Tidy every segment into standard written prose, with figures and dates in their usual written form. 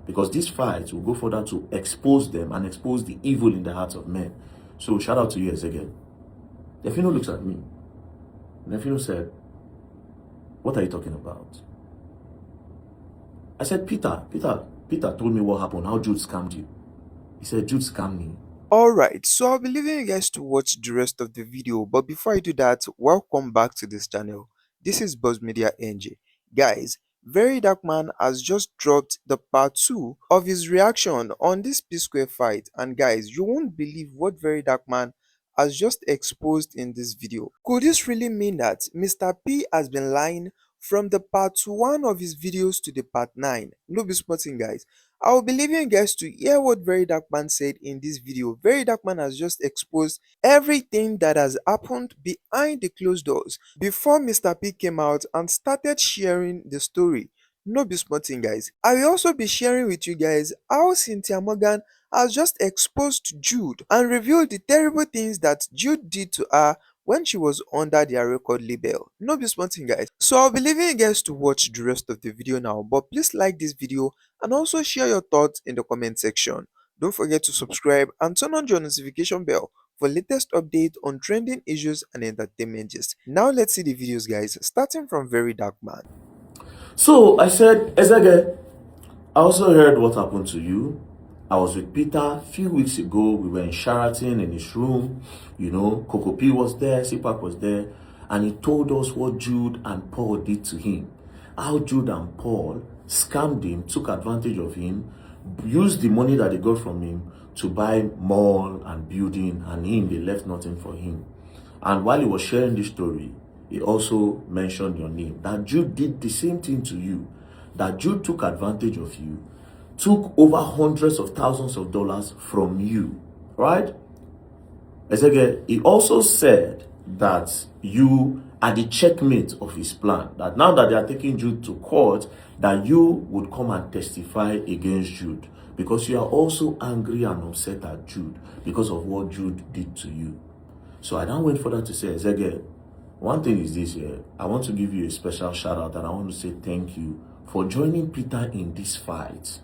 because this fight will go further to expose them and expose the evil in the hearts of men. So shout out to you, Ezege. Defino looks at me. Defino said, "What are you talking about?" I said, Peter told me what happened, how Jude scammed you. He said, Jude scammed me. Alright, so I'll be leaving you guys to watch the rest of the video, but before I do that, welcome back to this channel. This is Buzz Media NJ. Guys, Verydarkman has just dropped the part 2 of his reaction on this P-Square fight, and guys, you won't believe what Verydarkman has just exposed in this video. Could this really mean that Mr. P has been lying from the part 1 of his videos to the part 9? No be spotting, guys. I will be leaving you guys to hear what Verydarkman said in this video. Verydarkman has just exposed everything that has happened behind the closed doors before Mr. P came out and started sharing the story. No be spotting, guys. I will also be sharing with you guys how Cynthia Morgan has just exposed Jude and revealed the terrible things that Jude did to her when she was under their record label. No be spotting, guys. So I'll be leaving you guys to watch the rest of the video now, but please like this video and also share your thoughts in the comment section. Don't forget to subscribe and turn on your notification bell for latest updates on trending issues and entertainment gist. Now let's see the videos, guys, starting from Verydarkman. So I said, Ezege, I also heard what happened to you. I was with Peter a few weeks ago. We were in Sheraton in his room. You know, Coco P was there, Sipak was there. And he told us what Jude and Paul did to him. How Jude and Paul scammed him, took advantage of him, used the money that they got from him to buy mall and building, and they left nothing for him. And while he was sharing this story, he also mentioned your name. That Jude did the same thing to you. That Jude took advantage of you, took over hundreds of thousands of dollars from you, right? Ezege, he also said that you are the checkmate of his plan. That now that they are taking Jude to court, that you would come and testify against Jude, because you are also angry and upset at Jude because of what Jude did to you. So I now went further to say, Ezege, one thing is this here. I want to give you a special shout out, and I want to say thank you for joining Peter in this fight.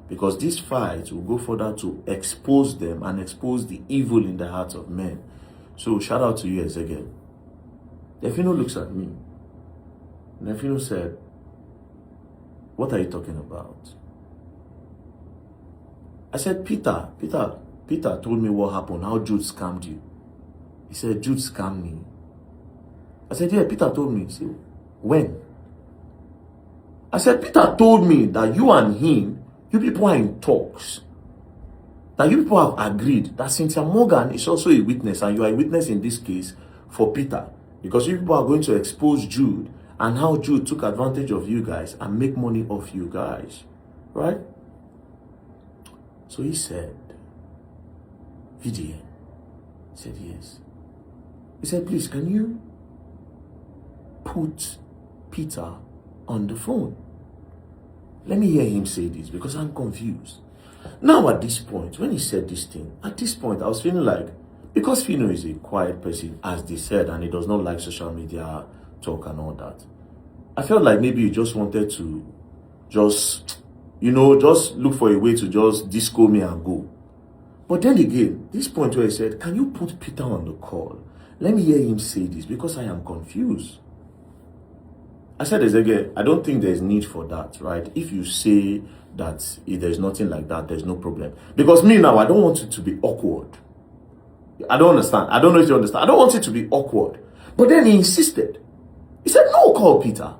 Because this fight will go further to expose them and expose the evil in the hearts of men. So shout out to you, Ezege. Defino looks at me. Defino said, "What are you talking about?" I said, Peter told me what happened, how Jude scammed you. He said, Jude scammed me. I said, yeah, Peter told me. He said, when? I said, Peter told me that you and him, you people are in talks. That you people have agreed that Cynthia Morgan is also a witness, and you are a witness in this case for Peter. Because you people are going to expose Jude and how Jude took advantage of you guys and make money off you guys. Right? So he said, VDN. He said, yes. He said, please, can you put Peter on the phone? Let me hear him say this, because I'm confused. Now at this point, when he said this thing, at this point I was feeling like, because Fino is a quiet person, as they said, and he does not like social media talk and all that, I felt like maybe he just wanted to just, just look for a way to just disco me and go. But then again, this point where he said, can you put Peter on the call? Let me hear him say this, because I am confused. I said, Ezege, I don't think there's need for that, right? If you say that if there's nothing like that, there's no problem. Because me now, I don't want it to be awkward. I don't understand. I don't know if you understand. I don't want it to be awkward. But then he insisted. He said, no, call Peter.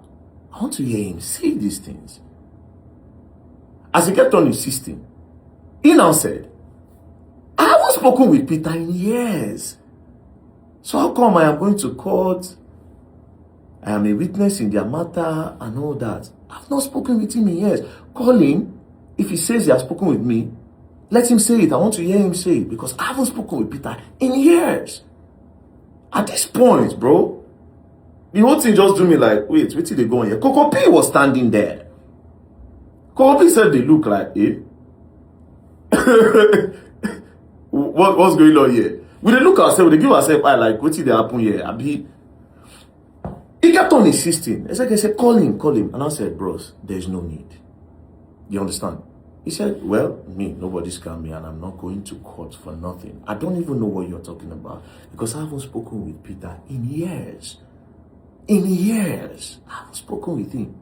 I want to hear him say these things. As he kept on insisting, he now said, I haven't spoken with Peter in years. So how come I am going to court? I am a witness in their matter and all that. I've not spoken with him in years. Call him. If he says he has spoken with me, let him say it. I want to hear him say it, because I haven't spoken with Peter in years. At this point, bro, the whole thing just do me like, wait till they go on here. Coco P was standing there. Coco P said they look like, eh? What's going on here? We dey look ourselves, we dey give ourselves eye like, what did they happen here? He kept on insisting. It's like I said, call him. And I said, bros, there's no need. You understand? He said, well, nobody scammed me and I'm not going to court for nothing. I don't even know what you're talking about because I haven't spoken with Peter in years. In years. I haven't spoken with him.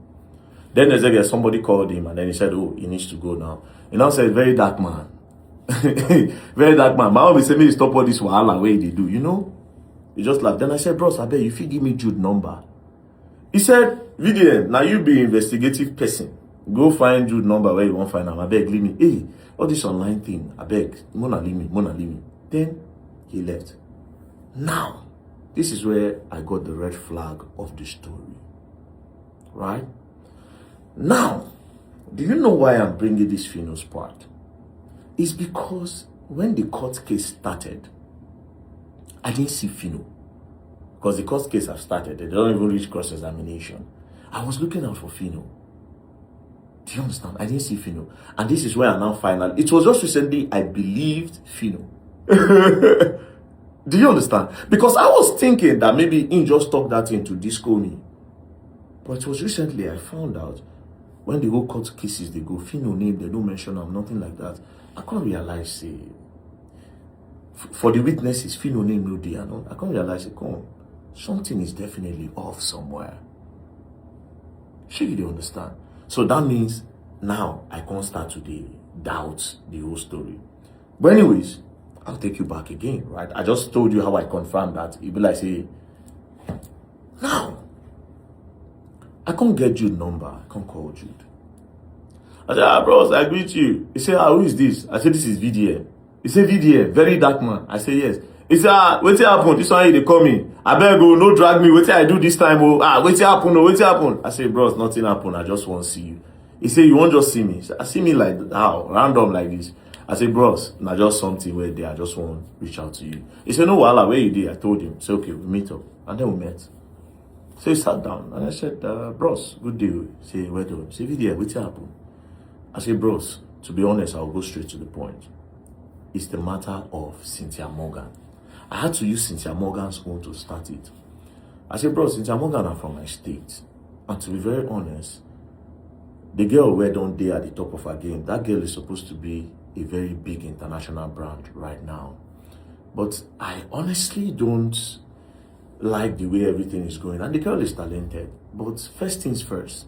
Then there's like somebody called him and then he said, oh, he needs to go now. He now said, very dark man. Very dark man. My always say me stop all this wahala way they do, you know? He just laughed. Then I said, bros, I bet you give me Jude number. He said, VDN, now you be investigative person. Go find Jude number where you won't find him. I beg, leave me. Hey, all this online thing, I beg, Mona leave me. Then he left. Now, this is where I got the red flag of the story. Right? Now, do you know why I'm bringing this Phyno's part? It's because when the court case started, I didn't see Phyno. Because the court case have started. They don't even reach cross-examination. I was looking out for Phyno. Do you understand? I didn't see Phyno. And this is where I now finally... It was just recently I believed Phyno. Do you understand? Because I was thinking that maybe he just talked that in to disco me. But it was recently I found out when the whole court cases they go, Phyno name, they don't mention him, nothing like that. I can't realize, say, for the witnesses, Phyno name no day, no. I can't realize, come, something is definitely off somewhere. Sure, you understand? So that means now I can't start to doubt the whole story. But anyways, I'll take you back again, right? I just told you how I confirmed that. It be like, say, now, I can't get Jude number. I can't call Jude. I said, bros, I greet you. He said, who is this? I said, this is VDM. He said, VDM, Verydarkman. I said, yes. He said, wait till happen. This one they call me. I beg go, no drag me. Wait till I do this time. Wait till happen. Wait till happen. I said, bros, nothing happen. I just want to see you. He said, you won't just see me. I see me like how? Random like this. I said, bros, not just something where they I just want to reach out to you. He said, no, wala, where you did? I told him. He said, okay, we meet up. And then we met. So he sat down and I said, bros, good deal. He said, where do? He said, VDM, wait till happen. I said, bros, to be honest, I'll go straight to the point. It's the matter of Cynthia Morgan. I had to use Cynthia Morgan's own to start it. I said, bro, Cynthia Morgan are from my state. And to be very honest, the girl where don't they at the top of her game, that girl is supposed to be a very big international brand right now. But I honestly don't like the way everything is going. And the girl is talented. But first things first,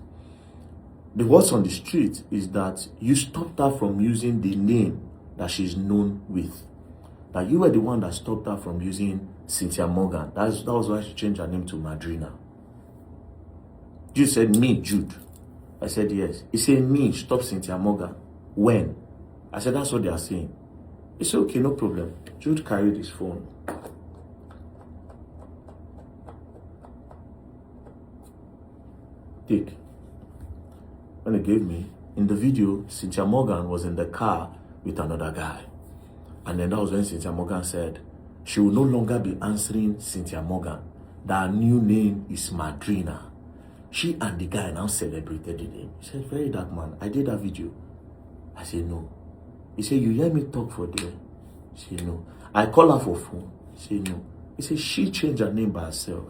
the words on the street is that you stopped her from using the name that she's known with. That you were the one that stopped her from using Cynthia Morgan. That was why she changed her name to Madrina. Jude said, me, Jude. I said, yes. He said, me, stop Cynthia Morgan. When? I said, that's what they are saying. He said, okay, no problem. Jude carried his phone. Take. When he gave me, in the video, Cynthia Morgan was in the car with another guy. And then that was when Cynthia Morgan said, she will no longer be answering Cynthia Morgan. That her new name is Madrina. She and the guy now celebrated the name. He said, Verydarkman, I did that video. I said, no. He said, you hear me talk for there? He said, no. I call her for phone. He said, no. He said, she changed her name by herself.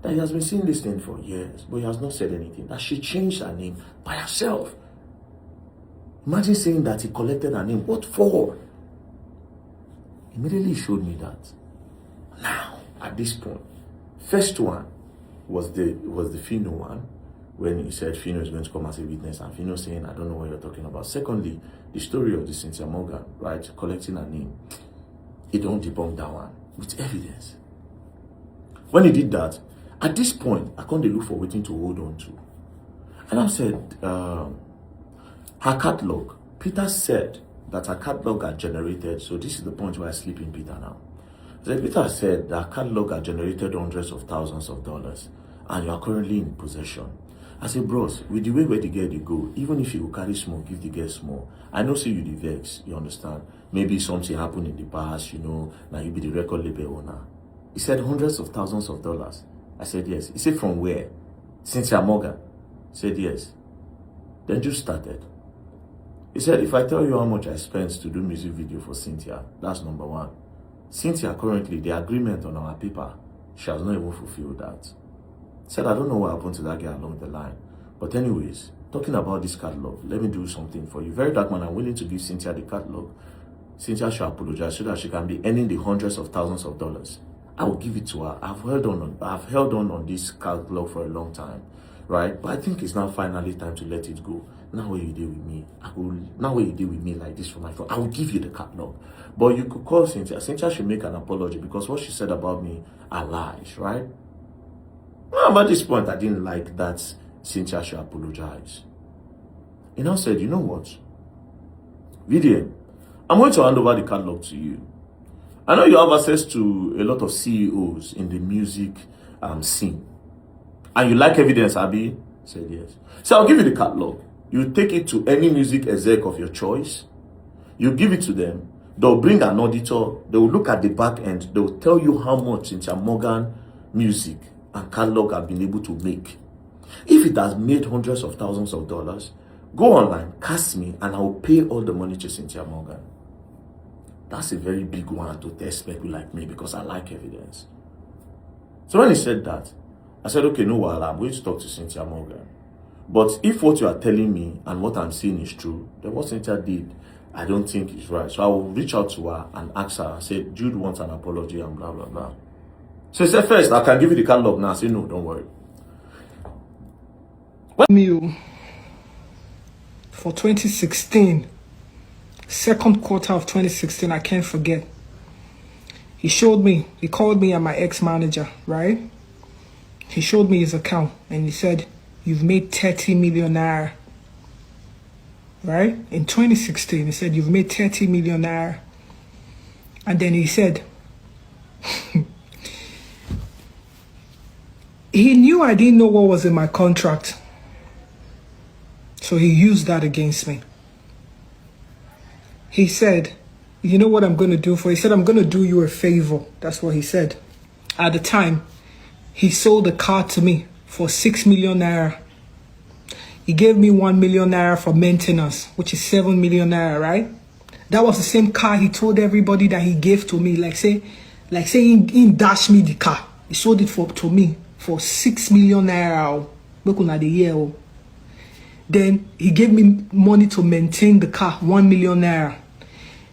That he has been seeing this thing for years, but he has not said anything. That she changed her name by herself. Imagine saying that he collected her name. What for? Immediately showed me that. Now, at this point, first one was the Phyno one, when he said Phyno is going to come as a witness, and Phyno saying, I don't know what you're talking about. Secondly, the story of the Cynthia Morgan, right, collecting her name. He don't debunk that one with evidence. When he did that, at this point, I can't look for waiting to hold on to. And I said, her catalog, Peter said that her catalog had generated, so this is the point where I sleep in Peter now. So Peter said that her catalog had generated hundreds of thousands of dollars, and you are currently in possession. I said, bros, with the way where the girl they go, even if you go carry small, give the girl small. I know say you the vex, you understand? Maybe something happened in the past, you know, now you be the record label owner. He said hundreds of thousands of dollars. I said, yes. He said, from where? Cynthia Morgan. I said, yes. Then just started. He said, if I tell you how much I spent to do music video for Cynthia, that's number one. Cynthia, currently, the agreement on our paper, she has not even fulfilled that. He said, I don't know what happened to that girl along the line. But anyways, talking about this catalog, let me do something for you. Verydarkman, I'm willing to give Cynthia the catalog. Cynthia should apologize so that she can be earning the hundreds of thousands of dollars. I will give it to her. I've held on this catalog for a long time, right? But I think it's now finally time to let it go. Now what you deal with me, now what you deal with me like this for my phone, I will give you the catalog. But you could call Cynthia. Cynthia should make an apology because what she said about me are lies, right? Well, at this point, I didn't like that Cynthia should apologize. He now said, you know what? VDM, I'm going to hand over the catalog to you. I know you have access to a lot of CEOs in the music scene. And you like evidence, Abby? Said yes. So I'll give you the catalog. You take it to any music exec of your choice. You give it to them. They'll bring an auditor. They will look at the back end. They will tell you how much Cynthia Morgan music and catalog have been able to make. If it has made hundreds of thousands of dollars, go online, cast me, and I will pay all the money to Cynthia Morgan. That's a very big one to test people like me because I like evidence. So when he said that, I said, okay, no, well, I'm going to talk to Cynthia Morgan. But if what you are telling me and what I'm seeing is true, then what Cynthia did, I don't think is right. So I will reach out to her and ask her. I said, Jude wants an apology and blah, blah, blah. So he said, first, I can give you the catalog now. I said, no, don't worry. For 2016, second quarter of 2016, I can't forget. He called me and my ex-manager, right? He showed me his account and he said, you've made 30 million naira. Right? In 2016, he said, you've made 30 million naira. And then he said, he knew I didn't know what was in my contract. So he used that against me. He said, you know what I'm going to do for you? He said, I'm going to do you a favor. That's what he said. At the time, he sold a car to me for 6 million naira. He gave me 1 million naira for maintenance, which is 7 million naira, right? That was the same car he told everybody that he gave to me. Like say he dashed me the car. He sold it to me for 6 million naira. Look at the year. Then he gave me money to maintain the car, 1 million naira.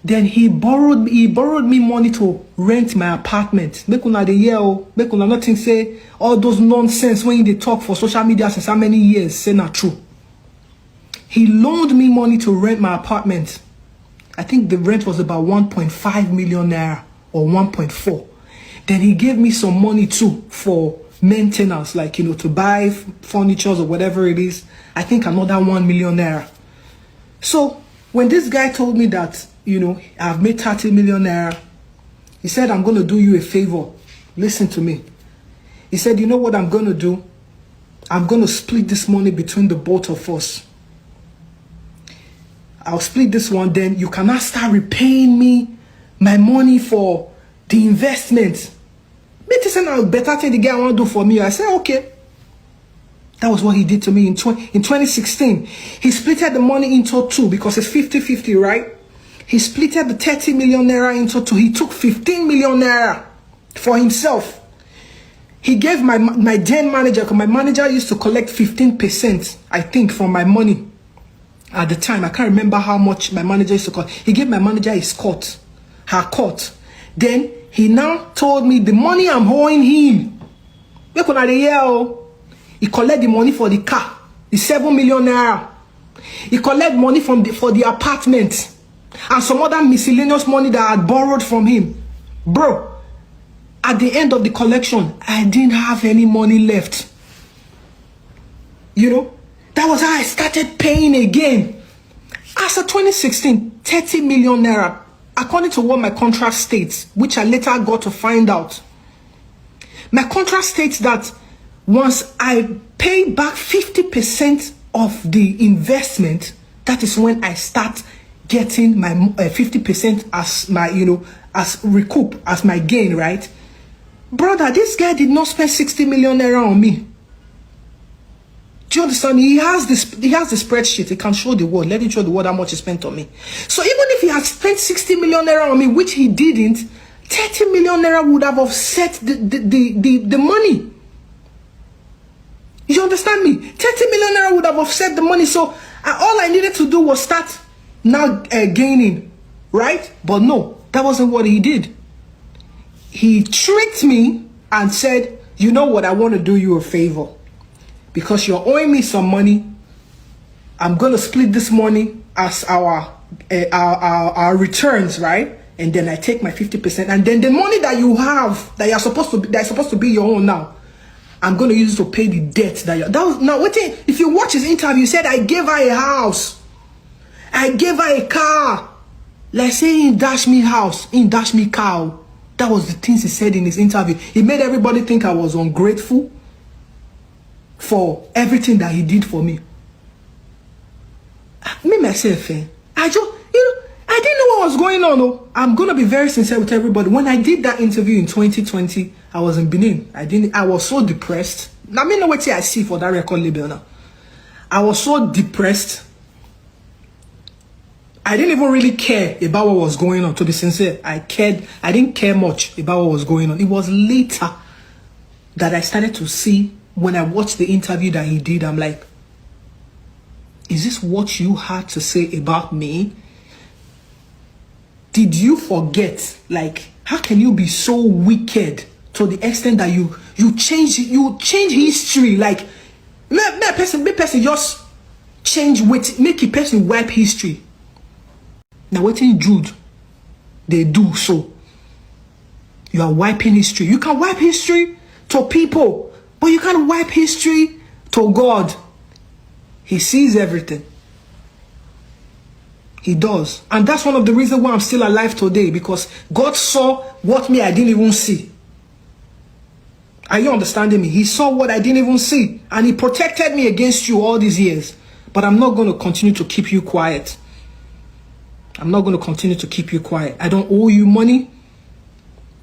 Then he borrowed me money to rent my apartment. Make una the year, make una nothing say all those nonsense when they talk for social media since how many years, say not true. He loaned me money to rent my apartment. I think the rent was about 1.5 million naira or 1.4. Then he gave me some money too for maintenance, like, you know, to buy furniture or whatever it is. I think another 1 million naira. So when this guy told me that, you know, I've made 30 million naira, he said, I'm going to do you a favor. Listen to me. He said, you know what I'm going to do? I'm going to split this money between the both of us. I'll split this one, then you cannot start repaying me my money for the investment. But this is a better thing the guy want to do for me. I said, okay. That was what he did to me in 2016. He splitted the money into two because it's 50-50, right? He splitted the 30 million naira into two. He took 15 million naira for himself. He gave my then manager, because my manager used to collect 15%, I think, from my money at the time. I can't remember how much my manager used to collect. He gave my manager his cut, her cut. Then he now told me the money I'm owing him. He collect the money for the car, the 7 million naira. He collect money for the apartment and some other miscellaneous money that I had borrowed from him. Bro, at the end of the collection, I didn't have any money left. You know, that was how I started paying again. As of 2016, 30 million naira, according to what my contract states, which I later got to find out. My contract states that once I pay back 50% of the investment, that is when I start getting my 50% as my, you know, as recoup, as my gain, right? Brother, this guy did not spend 60 million naira on me. Do you understand? He has the spreadsheet. He can show the world. Let him show the world how much he spent on me. So even if he had spent 60 million naira on me, which he didn't, 30 million naira would have offset the money. You understand me? 30 million naira would have offset the money. So all I needed to do was start now gaining, right? But no, that wasn't what he did. He tricked me and said, you know what, I want to do you a favor. Because you're owing me some money, I'm going to split this money as our returns, right? And then I take my 50%. And then the money that you have, that's supposed to be your own now, I'm going to use it to pay the debt now wait, if you watch his interview, he said I gave her a house. I gave her a car. Like saying dash me house, in dash me cow. That was the things he said in his interview. He made everybody think I was ungrateful for everything that he did for me. Me myself, I didn't know what was going on. Oh. I'm gonna be very sincere with everybody. When I did that interview in 2020, I was in Benin. I was so depressed. Now me know what I see for that record label now. I was so depressed. I didn't even really care about what was going on. To be sincere, I didn't care much about what was going on. It was later that I started to see, when I watched the interview that he did, I'm like, is this what you had to say about me? Did you forget? Like, how can you be so wicked to the extent that you change history? Like, me person just change with make a person wipe history. Now what in Jude they do so? You are wiping history. You can wipe history to people, but you can't wipe history to God. He sees everything. He does. And that's one of the reasons why I'm still alive today, because God saw what I didn't even see. Are you understanding me? He saw what I didn't even see, and he protected me against you all these years. But I'm not going to continue to keep you quiet. I'm not going to continue to keep you quiet. I don't owe you money.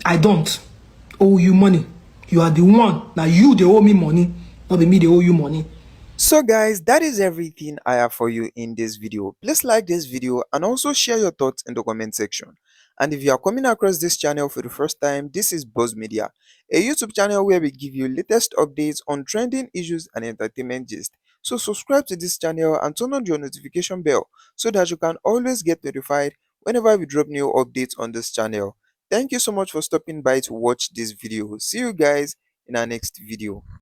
I don't owe you money. You are the one. Now you, they owe me money. Not be me, they owe you money. So guys, that is everything I have for you in this video. Please like this video and also share your thoughts in the comment section. And if you are coming across this channel for the first time, this is Buzz Media, a YouTube channel where we give you latest updates on trending issues and entertainment gist. So subscribe to this channel and turn on your notification bell so that you can always get notified whenever we drop new updates on this channel. Thank you so much for stopping by to watch this video. See you guys in our next video.